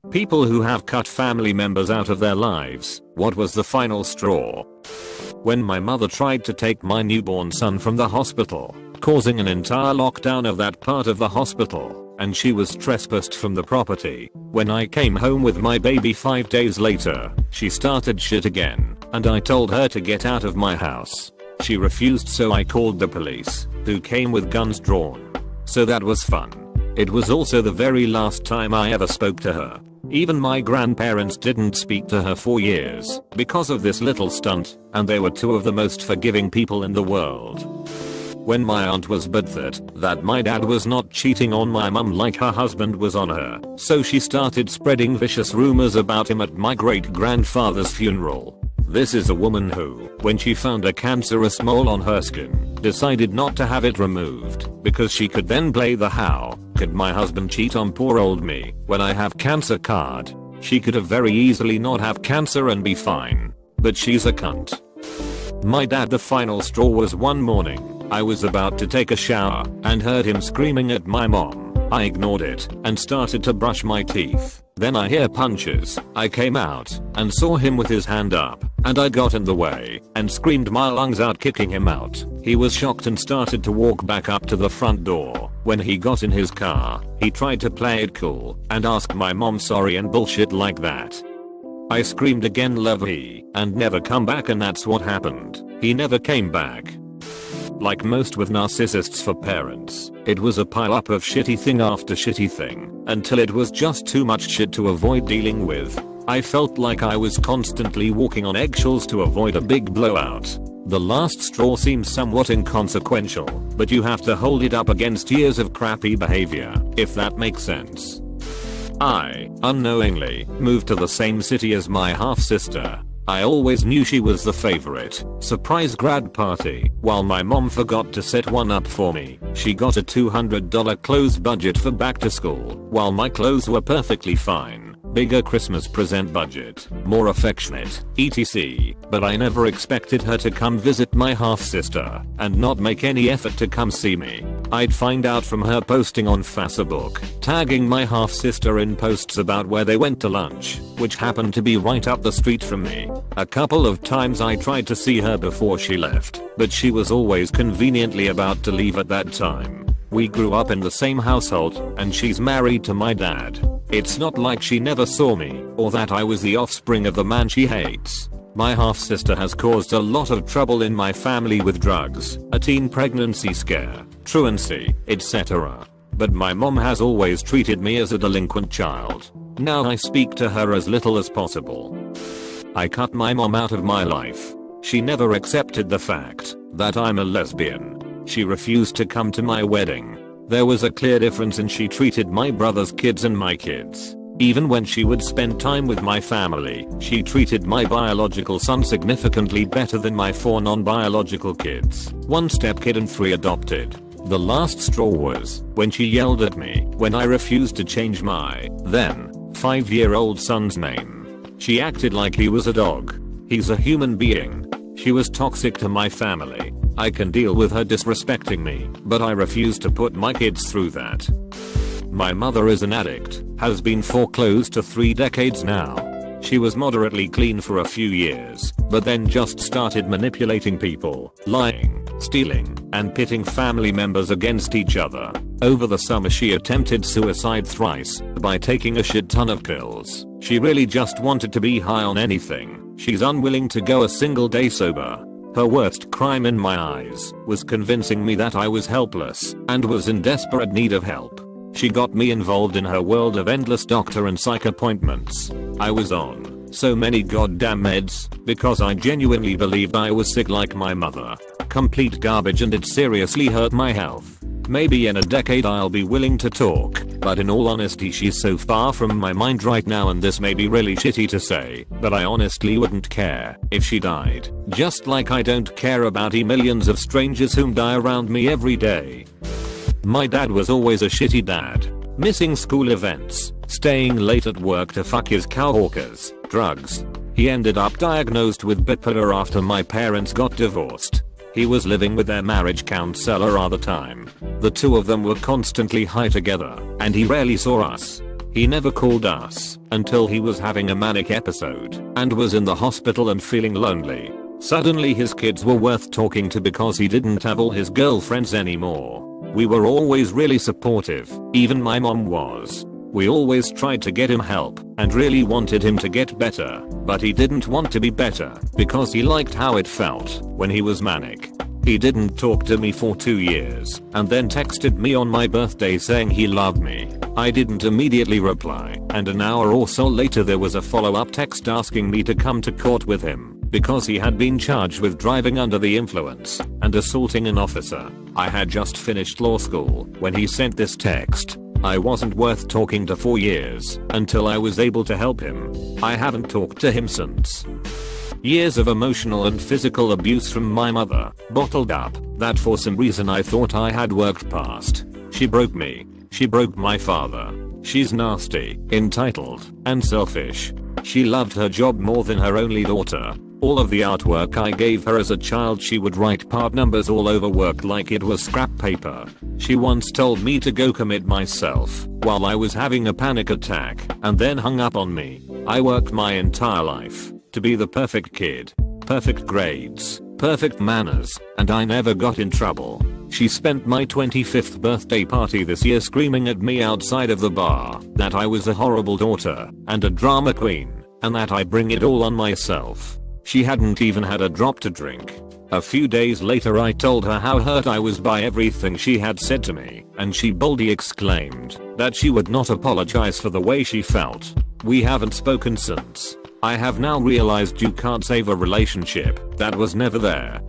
People who have cut family members out of their lives. What was the final straw? When my mother tried to take my newborn son from the hospital, causing an entire lockdown of that part of the hospital, and she was trespassed from the property. When I came home with my baby 5 days later, she started shit again, and I told her to get out of my house. She refused, so I called the police, who came with guns drawn. So that was fun. It was also the very last time I ever spoke to her. Even my grandparents didn't speak to her for years because of this little stunt, and they were two of the most forgiving people in the world. When my aunt was butthurt that my dad was not cheating on my mum like her husband was on her, so she started spreading vicious rumors about him at my great-grandfather's funeral. This is a woman who, when she found a cancerous mole on her skin, decided not to have it removed because she could then play the "how could my husband cheat on poor old me when I have cancer" card. She could have very easily not have cancer and be fine. But she's a cunt. My dad, the final straw was one morning. I was about to take a shower and heard him screaming at my mom. I ignored it and started to brush my teeth. Then I hear punches. I came out and saw him with his hand up, and I got in the way and screamed my lungs out, kicking him out. He was shocked and started to walk back up to the front door. When he got in his car, he tried to play it cool and ask my mom sorry and bullshit like that. I screamed again, love he, and never come back, and that's what happened. He never came back. Like most with narcissists for parents, it was a pile up of shitty thing after shitty thing, until it was just too much shit to avoid dealing with. I felt like I was constantly walking on eggshells to avoid a big blowout. The last straw seems somewhat inconsequential, but you have to hold it up against years of crappy behavior, if that makes sense. I, unknowingly, moved to the same city as my half-sister. I always knew she was the favorite surprise grad party, while my mom forgot to set one up for me. She got a $200 clothes budget for back to school, while my clothes were perfectly fine. Bigger Christmas present budget, more affectionate, etc. But I never expected her to come visit my half-sister and not make any effort to come see me. I'd find out from her posting on Facebook, tagging my half-sister in posts about where they went to lunch, which happened to be right up the street from me. A couple of times I tried to see her before she left, but she was always conveniently about to leave at that time. We grew up in the same household, and she's married to my dad. It's not like she never saw me, or that I was the offspring of the man she hates. My half-sister has caused a lot of trouble in my family with drugs, a teen pregnancy scare, truancy, etc. But my mom has always treated me as a delinquent child. Now I speak to her as little as possible. I cut my mom out of my life. She never accepted the fact that I'm a lesbian. She refused to come to my wedding. There was a clear difference, and she treated my brother's kids and my kids. Even when she would spend time with my family, she treated my biological son significantly better than my 4 non-biological kids, 1 stepkid and 3 adopted. The last straw was when she yelled at me when I refused to change my then 5-year-old son's name. She acted like he was a dog. He's a human being. She was toxic to my family. I can deal with her disrespecting me, but I refuse to put my kids through that. My mother is an addict, has been for close to 3 decades now. She was moderately clean for a few years, but then just started manipulating people, lying, stealing, and pitting family members against each other. Over the summer she attempted suicide thrice by taking a shit ton of pills. She really just wanted to be high on anything. She's unwilling to go a single day sober. Her worst crime in my eyes was convincing me that I was helpless and was in desperate need of help. She got me involved in her world of endless doctor and psych appointments. I was on so many goddamn meds because I genuinely believed I was sick like my mother. Complete garbage, and it seriously hurt my health. Maybe in a decade I'll be willing to talk, but in all honesty she's so far from my mind right now, and this may be really shitty to say, but I honestly wouldn't care if she died. Just like I don't care about millions of strangers whom die around me every day. My dad was always a shitty dad. Missing school events, staying late at work to fuck his coworkers, drugs. He ended up diagnosed with bipolar after my parents got divorced. He was living with their marriage counselor at the time. The two of them were constantly high together, and he rarely saw us. He never called us until he was having a manic episode and was in the hospital and feeling lonely. Suddenly his kids were worth talking to because he didn't have all his girlfriends anymore. We were always really supportive, even my mom was. We always tried to get him help and really wanted him to get better, but he didn't want to be better because he liked how it felt when he was manic. He didn't talk to me for 2 years and then texted me on my birthday saying he loved me. I didn't immediately reply, and an hour or so later there was a follow-up text asking me to come to court with him because he had been charged with driving under the influence and assaulting an officer. I had just finished law school when he sent this text. I wasn't worth talking to for years until I was able to help him. I haven't talked to him since. Years of emotional and physical abuse from my mother, bottled up, that for some reason I thought I had worked past. She broke me. She broke my father. She's nasty, entitled, and selfish. She loved her job more than her only daughter. All of the artwork I gave her as a child she would write part numbers all over work like it was scrap paper. She once told me to go commit myself while I was having a panic attack and then hung up on me. I worked my entire life to be the perfect kid, perfect grades, perfect manners, and I never got in trouble. She spent my 25th birthday party this year screaming at me outside of the bar that I was a horrible daughter and a drama queen and that I bring it all on myself. She hadn't even had a drop to drink. A few days later I told her how hurt I was by everything she had said to me, and she boldly exclaimed that she would not apologize for the way she felt. We haven't spoken since. I have now realized you can't save a relationship that was never there.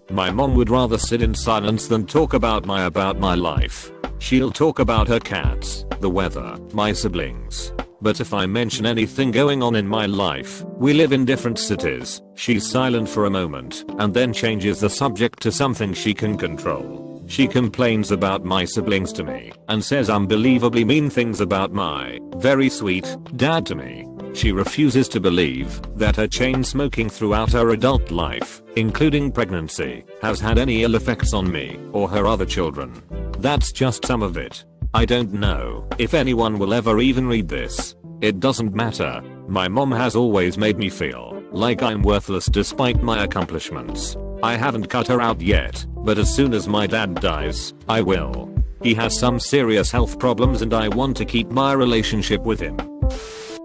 My mom would rather sit in silence than talk about my life. She'll talk about her cats, the weather, my siblings. But if I mention anything going on in my life, we live in different cities, she's silent for a moment and then changes the subject to something she can control. She complains about my siblings to me and says unbelievably mean things about my very sweet dad to me. She refuses to believe that her chain smoking throughout her adult life, including pregnancy, has had any ill effects on me or her other children. That's just some of it. I don't know if anyone will ever even read this. It doesn't matter. My mom has always made me feel like I'm worthless despite my accomplishments. I haven't cut her out yet, but as soon as my dad dies, I will. He has some serious health problems and I want to keep my relationship with him.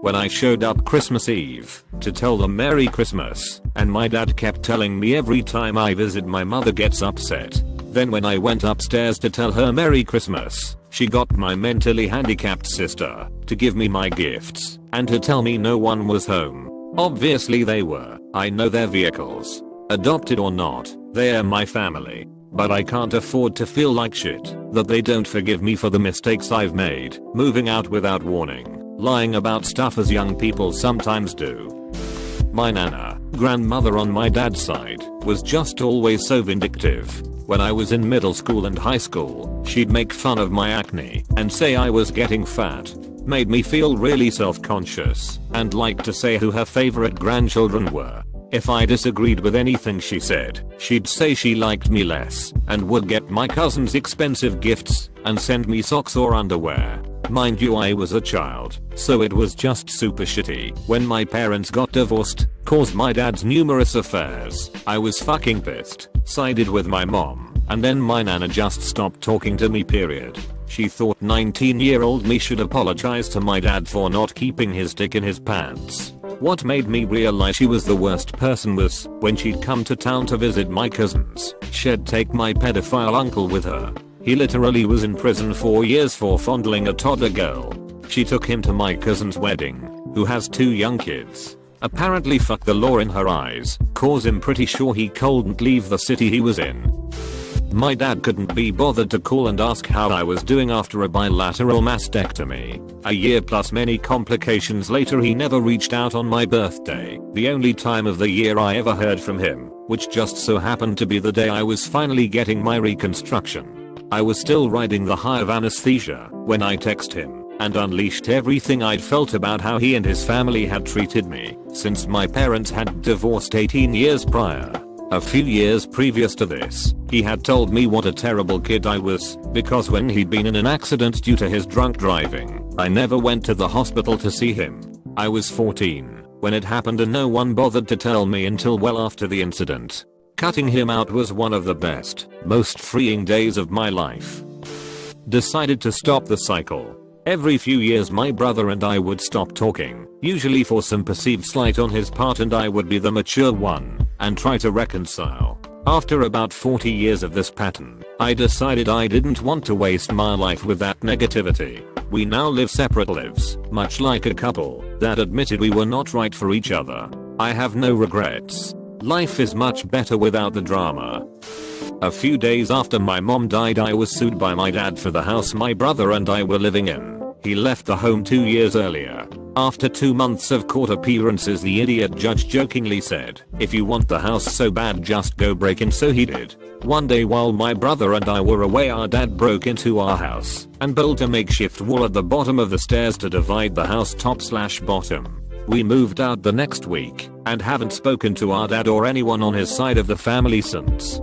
When I showed up Christmas Eve to tell them Merry Christmas, and my dad kept telling me every time I visit my mother gets upset. Then when I went upstairs to tell her Merry Christmas, she got my mentally handicapped sister to give me my gifts and to tell me no one was home. Obviously they were. I know their vehicles. Adopted or not, they are my family. But I can't afford to feel like shit that they don't forgive me for the mistakes I've made, moving out without warning, lying about stuff as young people sometimes do. My nana, grandmother on my dad's side, was just always so vindictive. When I was in middle school and high school, she'd make fun of my acne and say I was getting fat. Made me feel really self-conscious and liked to say who her favorite grandchildren were. If I disagreed with anything she said, she'd say she liked me less and would get my cousins expensive gifts and send me socks or underwear. Mind you, I was a child, so it was just super shitty. When my parents got divorced, caused my dad's numerous affairs, I was fucking pissed, sided with my mom, and then my nana just stopped talking to me, period. She thought 19-year-old me should apologize to my dad for not keeping his dick in his pants. What made me realize she was the worst person was when she'd come to town to visit my cousins. She'd take my pedophile uncle with her. He literally was in prison 4 years for fondling a toddler girl. She took him to my cousin's wedding, who has 2 young kids. Apparently fucked the law in her eyes, cause I'm pretty sure he couldn't leave the city he was in. My dad couldn't be bothered to call and ask how I was doing after a bilateral mastectomy. A year plus many complications later he never reached out on my birthday, the only time of the year I ever heard from him, which just so happened to be the day I was finally getting my reconstruction. I was still riding the high of anesthesia when I texted him and unleashed everything I'd felt about how he and his family had treated me since my parents had divorced 18 years prior. A few years previous to this, he had told me what a terrible kid I was because when he'd been in an accident due to his drunk driving, I never went to the hospital to see him. I was 14 when it happened and no one bothered to tell me until well after the incident. Cutting him out was one of the best, most freeing days of my life. Decided to stop the cycle. Every few years my brother and I would stop talking, usually for some perceived slight on his part, and I would be the mature one and try to reconcile. After about 40 years of this pattern, I decided I didn't want to waste my life with that negativity. We now live separate lives, much like a couple that admitted we were not right for each other. I have no regrets. Life is much better without the drama. A few days after my mom died, I was sued by my dad for the house my brother and I were living in. He left the home 2 years earlier. After 2 months of court appearances, the idiot judge jokingly said, "If you want the house so bad, just go break in." So he did. One day while my brother and I were away, our dad broke into our house and built a makeshift wall at the bottom of the stairs to divide the house top/bottom. We moved out the next week and haven't spoken to our dad or anyone on his side of the family since.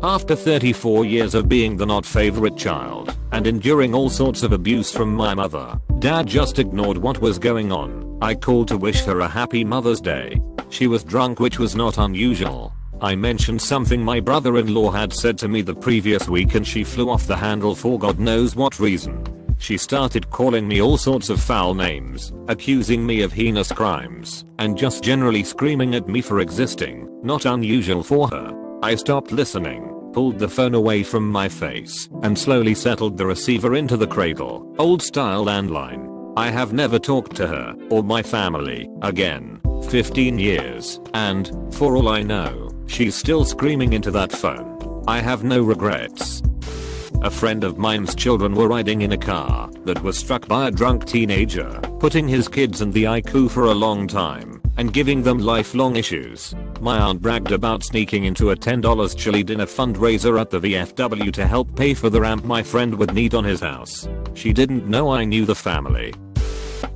After 34 years of being the not favorite child and enduring all sorts of abuse from my mother, dad just ignored what was going on. I called to wish her a happy Mother's Day. She was drunk, which was not unusual. I mentioned something my brother-in-law had said to me the previous week and she flew off the handle for God knows what reason. She started calling me all sorts of foul names, accusing me of heinous crimes, and just generally screaming at me for existing, not unusual for her. I stopped listening, pulled the phone away from my face, and slowly settled the receiver into the cradle, old style landline. I have never talked to her or my family again. 15 years, and, for all I know, she's still screaming into that phone. I have no regrets. A friend of mine's children were riding in a car that was struck by a drunk teenager, putting his kids in the ICU for a long time and giving them lifelong issues. My aunt bragged about sneaking into a $10 chili dinner fundraiser at the VFW to help pay for the ramp my friend would need on his house. She didn't know I knew the family.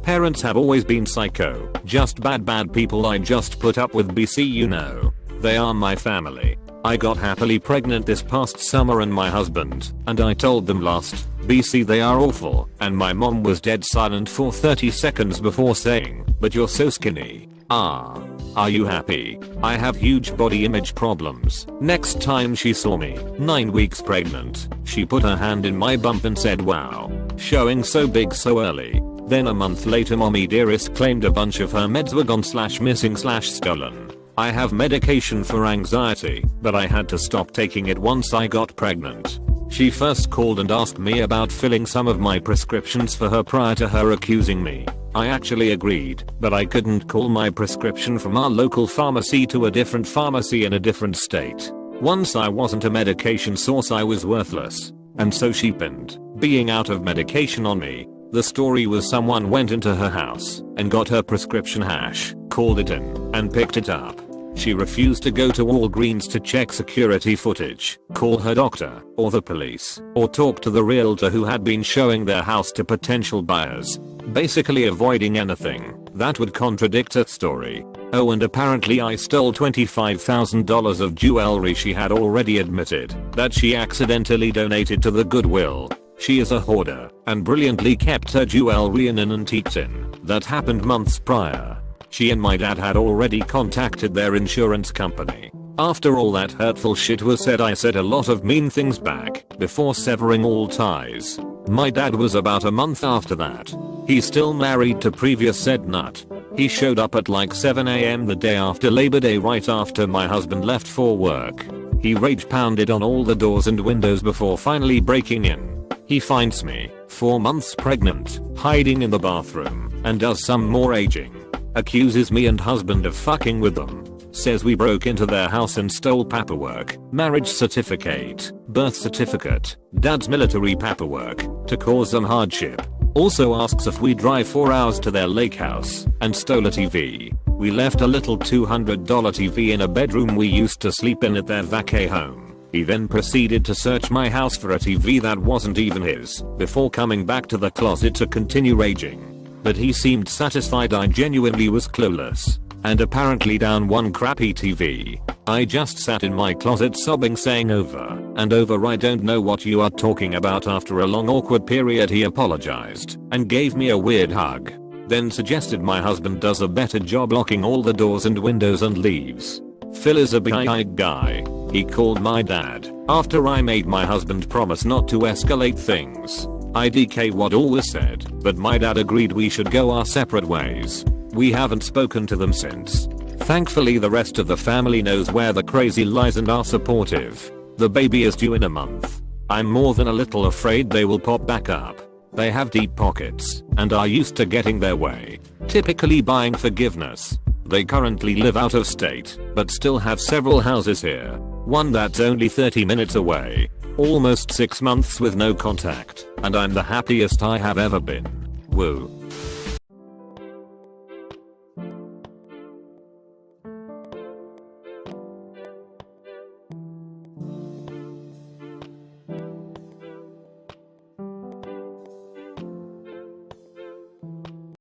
Parents have always been psycho, just bad people. I just put up with BC, you know. They are my family. I got happily pregnant this past summer and my husband and I told them last BC they are awful, and my mom was dead silent for 30 seconds before saying, "But you're so skinny. Are you happy? I have huge body image problems." Next time she saw me, 9 weeks pregnant, she put her hand in my bump and said, "Wow, showing so big so early." Then a month later, mommy dearest claimed a bunch of her meds were gone/missing/stolen. I have medication for anxiety, but I had to stop taking it once I got pregnant. She first called and asked me about filling some of my prescriptions for her prior to her accusing me. I actually agreed, but I couldn't call my prescription from our local pharmacy to a different pharmacy in a different state. Once I wasn't a medication source, I was worthless, and so she pinned being out of medication on me. The story was someone went into her house and got her prescription hash, called it in, and picked it up. She refused to go to Walgreens to check security footage, call her doctor, or the police, or talk to the realtor who had been showing their house to potential buyers, basically avoiding anything that would contradict her story. Oh, and apparently I stole $25,000 of jewelry she had already admitted that she accidentally donated to the Goodwill. She is a hoarder and brilliantly kept her jewelry in an antique tin. That happened months prior. She and my dad had already contacted their insurance company. After all that hurtful shit was said, I said a lot of mean things back before severing all ties. My dad was about a month after that. He's still married to previous said nut. He showed up at like 7 AM the day after Labor Day, right after my husband left for work. He rage pounded on all the doors and windows before finally breaking in. He finds me, 4 months pregnant, hiding in the bathroom, and does some more aging. Accuses me and husband of fucking with them. Says we broke into their house and stole paperwork, marriage certificate, birth certificate, dad's military paperwork, to cause them hardship. Also asks if we drive 4 hours to their lake house and stole a TV. We left a little $200 TV in a bedroom we used to sleep in at their vacay home. He then proceeded to search my house for a TV that wasn't even his, before coming back to the closet to continue raging. But he seemed satisfied I genuinely was clueless. and apparently down one crappy TV. I just sat in my closet sobbing, saying over and over, "I don't know what you are talking about." After a long awkward period, he apologized and gave me a weird hug, then suggested my husband does a better job locking all the doors and windows and leaves. Phil is a big guy. He called my dad after I made my husband promise not to escalate things. IDK what all was said, but my dad agreed we should go our separate ways. We haven't spoken to them since. Thankfully the rest of the family knows where the crazy lies and are supportive. The baby is due in a month. I'm more than a little afraid they will pop back up. They have deep pockets and are used to getting their way, typically buying forgiveness. They currently live out of state, but still have several houses here. One that's only 30 minutes away. Almost 6 months with no contact, and I'm the happiest I have ever been. Woo.